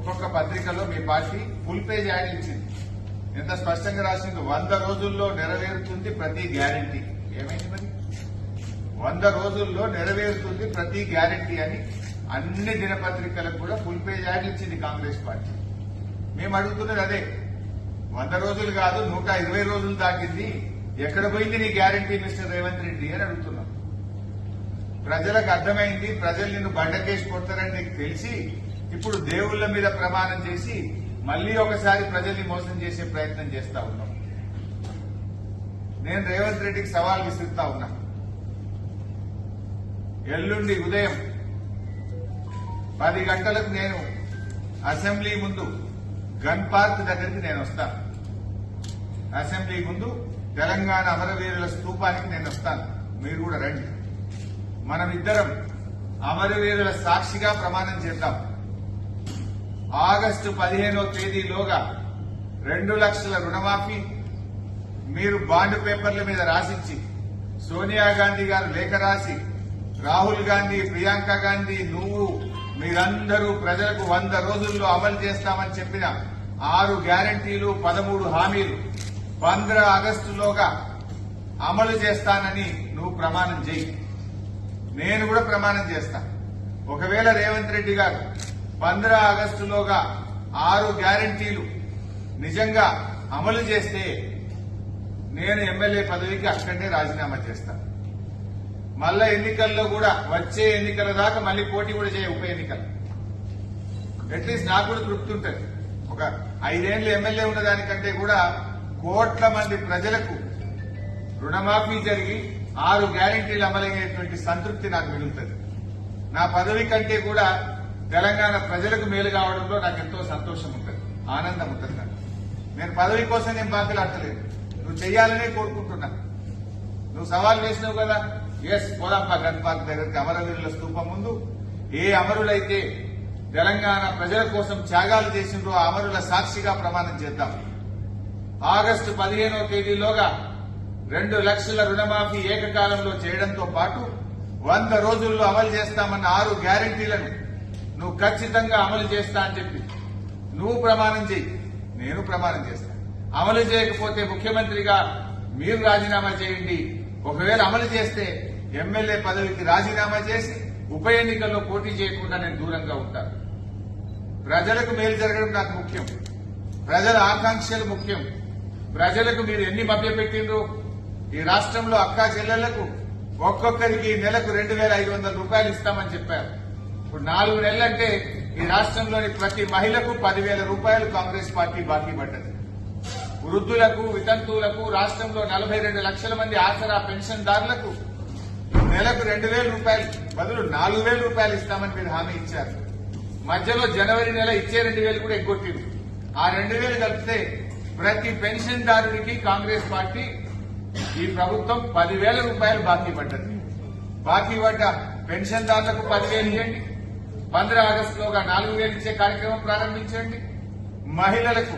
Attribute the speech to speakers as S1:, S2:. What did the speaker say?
S1: ఒక్కొక్క పత్రికలో మీ party full page add ఇచ్చింది. ఎంత స్పష్టంగా రాసింది, 100 రోజుల్లో నెరవేరుతుంది ప్రతి గ్యారంటీ. ఏమైంది మరి? 100 రోజుల్లో నెరవేరుతుంది ప్రతి గ్యారంటీ అని అన్ని దినపత్రికలకు కూడా ఫుల్ పేజ్ యాడ్ ఇచ్చింది కాంగ్రెస్ పార్టీ. మేము అడుగుతున్నది అదే. 100 రోజులు కాదు, 120 రోజులు దాటింది. ఎక్కడ పోయింది నీ గ్యారంటీ మిస్టర్ రేవంత్ రెడ్డి అని అడుగుతున్నాం. ప్రజలకు అర్థమైంది, ప్రజలు నిన్ను బండకేసి కొడతారని నీకు తెలిసి ఇప్పుడు దేవుళ్ల మీద ప్రమాణం చేసి మళ్లీ ఒకసారి ప్రజల్ని మోసం చేసే ప్రయత్నం చేస్తా ఉన్నాం. నేను రేవంత్ రెడ్డికి సవాల్ విసురుతా ఉన్నా. ఎల్లుండి ఉదయం 10 గంటలకు నేను అసెంబ్లీ ముందు గన్ పార్క్ దగ్గరికి నేను వస్తాను. అసెంబ్లీ ముందు తెలంగాణ అమరవీరుల స్తూపానికి నేను వస్తాను. మీరు కూడా రండి. మనమిద్దరం అమరవీరుల సాక్షిగా ప్రమాణం చేద్దాం. ఆగస్టు 15వ తేదీలోగా 2 లక్షల రుణమాఫీ మీరు బాండ్ పేపర్ల మీద రాసిచ్చి, సోనియా గాంధీ గారు లేఖ రాసి, రాహుల్ గాంధీ, ప్రియాంక గాంధీ, నువ్వు మీరందరూ ప్రజలకు 100 రోజుల్లో అమలు చేస్తామని చెప్పిన 6 గ్యారంటీలు, 13 హామీలు 15 ఆగస్టులోగా అమలు చేస్తానని నువ్వు ప్రమాణం చేయి. నేను కూడా ప్రమాణం చేస్తా. ఒకవేళ రేవంత్ రెడ్డి గారు 15 ఆగస్టులోగా 6 గ్యారంటీలు నిజంగా అమలు చేస్తే నేను ఎమ్మెల్యే పదవికి అక్కడే రాజీనామా చేస్తాను. మళ్ళా ఎన్నికల్లో కూడా వచ్చే ఎన్నికల దాకా మళ్లీ పోటీ కూడా చేయ ఉప ఎన్నికలు. అట్లీస్ట్ నాకు కూడా తృప్తి ఉంటుంది. ఒక 5 ఏళ్లు ఎమ్మెల్యే ఉన్న దానికంటే కూడా కోట్ల మంది ప్రజలకు రుణమాఫీ జరిగి 6 గ్యారంటీలు అమలయ్యేటువంటి సంతృప్తి నాకు మిగులుతుంది. నా పదవి కంటే కూడా తెలంగాణ ప్రజలకు మేలు కావడంలో నాకు ఎంతో సంతోషం ఉంటుంది, ఆనందం ఉంటుంది. నేను పదవి కోసం నేను బాధ్యలాడతలేదు, నువ్వు చెయ్యాలనే కోరుకుంటున్నా. నువ్వు సవాల్ వేసినావు కదా, ఎస్ పోదాంపా గన్ పార్క్ దగ్గరికి, అమరవీరుల స్తూపం ముందు. ఏ అమరులైతే తెలంగాణ ప్రజల కోసం త్యాగాలు చేసిండ్రో ఆ అమరుల సాక్షిగా ప్రమాణం చేద్దాం. ఆగస్టు 15వ తేదీలోగా 2 లక్షల రుణమాఫీ ఏకకాలంలో చేయడంతో పాటు 100 రోజుల్లో అమలు చేస్తామన్న 6 గ్యారంటీలను నువ్వు ఖచ్చితంగా అమలు చేస్తా అని చెప్పి నువ్వు ప్రమాణం చేయి, నేను ప్రమాణం చేస్తా. అమలు చేయకపోతే ముఖ్యమంత్రిగా మీరు రాజీనామా చేయండి. ఒకవేళ అమలు చేస్తే ఎమ్మెల్యే పదవికి రాజీనామా చేసి ఉప ఎన్నికల్లో పోటీ చేయకుండా నేను దూరంగా ఉంటాను. ప్రజలకు మేలు జరగడం నాకు ముఖ్యం, ప్రజల ఆకాంక్షలు ముఖ్యం. ప్రజలకు మీరు ఎన్ని మభ్యపెట్టిండ్రు? ఈ రాష్ట్రంలో అక్కా చెల్లెళ్లకు ఒక్కొక్కరికి నెలకు 2,500 రూపాయలు ఇస్తామని చెప్పారు. ఇప్పుడు 4 నెలలంటే ఈ రాష్ట్రంలోని ప్రతి మహిళకు 10,000 రూపాయలు కాంగ్రెస్ పార్టీ బాకీ పడ్డది. వృద్ధులకు, వితంతువులకు, రాష్ట్రంలో 42 లక్షల మంది ఆసరా పెన్షన్దారులకు నెలకు 2,000 రూపాయలు బదులు 4,000 రూపాయలు ఇస్తామని మీరు హామీ ఇచ్చారు. మధ్యలో జనవరి నెల ఇచ్చే 2,000 కూడా ఎగ్గొట్టింది. ఆ 2,000 కలిపితే ప్రతి పెన్షన్దారుడికి కాంగ్రెస్ పార్టీ ఈ ప్రభుత్వం 10,000 రూపాయలు బాకీ పడ్డది. బాకీ పడ్డ పెన్షన్దారులకు 10,000 ఇవ్వండి. 15 ఆగస్టులోగా 4,000 ఇచ్చే కార్యక్రమం ప్రారంభించండి. మహిళలకు